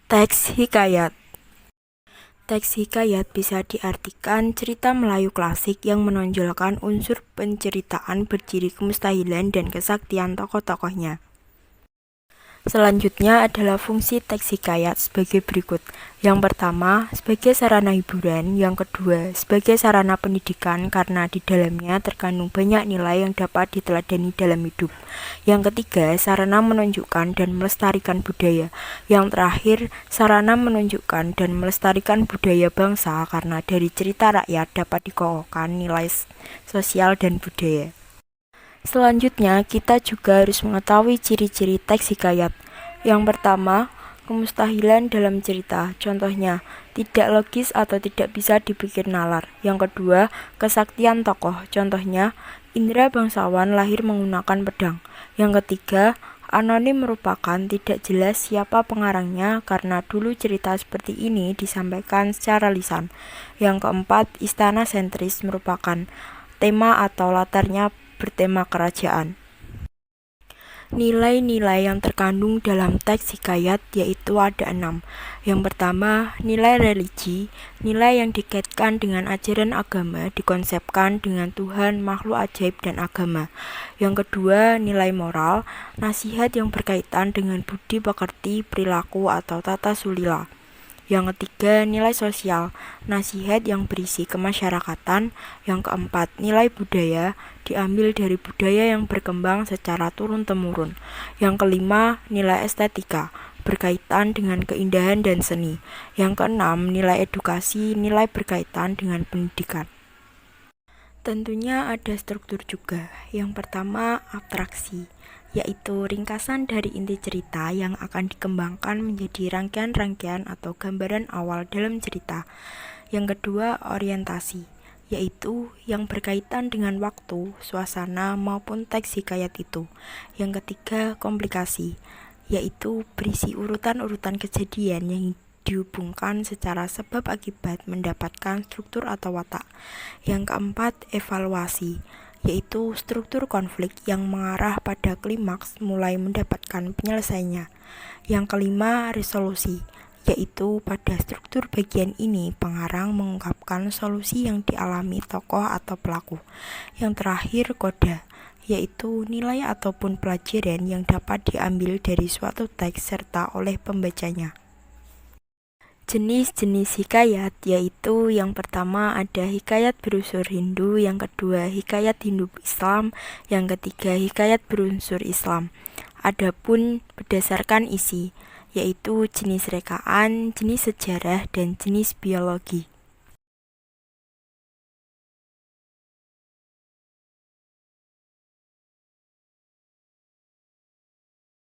Teks hikayat. Teks hikayat bisa diartikan cerita Melayu klasik yang menonjolkan unsur penceritaan berciri kemustahilan dan kesaktian tokoh-tokohnya. Selanjutnya adalah fungsi teks hikayat sebagai berikut. Yang pertama, sebagai sarana hiburan. Yang kedua, sebagai sarana pendidikan karena di dalamnya terkandung banyak nilai yang dapat diteladani dalam hidup. Yang ketiga, sarana menunjukkan dan melestarikan budaya. Yang terakhir, sarana menunjukkan dan melestarikan budaya bangsa karena dari cerita rakyat dapat dikokohkan nilai sosial dan budaya. Selanjutnya, kita juga harus mengetahui ciri-ciri teks hikayat. Yang pertama, kemustahilan dalam cerita. Contohnya, tidak logis atau tidak bisa dipikir nalar. Yang kedua, kesaktian tokoh. Contohnya, Indra bangsawan lahir menggunakan pedang. Yang ketiga, anonim merupakan tidak jelas siapa pengarangnya karena dulu cerita seperti ini disampaikan secara lisan. Yang keempat, istana sentris merupakan tema atau latarnya bertema kerajaan. Nilai-nilai yang terkandung dalam teks hikayat yaitu ada 6. Yang pertama, nilai religi. Nilai yang dikaitkan dengan ajaran agama dikonsepkan dengan Tuhan, makhluk ajaib, dan agama. Yang kedua, nilai moral. Nasihat yang berkaitan dengan budi pekerti, perilaku, atau tata sulila. Yang ketiga, nilai sosial, nasihat yang berisi kemasyarakatan. Yang keempat, nilai budaya, diambil dari budaya yang berkembang secara turun-temurun. Yang kelima, nilai estetika, berkaitan dengan keindahan dan seni. Yang keenam, nilai edukasi, nilai berkaitan dengan pendidikan. Tentunya ada struktur juga. Yang pertama, abstraksi, yaitu ringkasan dari inti cerita yang akan dikembangkan menjadi rangkaian-rangkaian atau gambaran awal dalam cerita. Yang kedua, orientasi, yaitu yang berkaitan dengan waktu, suasana, maupun teks hikayat itu. Yang ketiga, komplikasi, yaitu berisi urutan-urutan kejadian yang dihubungkan secara sebab akibat mendapatkan struktur atau watak. Yang keempat, evaluasi, yaitu struktur konflik yang mengarah pada klimaks mulai mendapatkan penyelesaiannya. Yang kelima, resolusi, yaitu pada struktur bagian ini pengarang mengungkapkan solusi yang dialami tokoh atau pelaku. Yang terakhir, koda, yaitu nilai ataupun pelajaran yang dapat diambil dari suatu teks serta oleh pembacanya. Jenis-jenis hikayat yaitu yang pertama ada hikayat berunsur Hindu, yang kedua hikayat Hindu Islam, yang ketiga hikayat berunsur Islam. Adapun berdasarkan isi yaitu jenis rekaan, jenis sejarah, dan jenis biologi.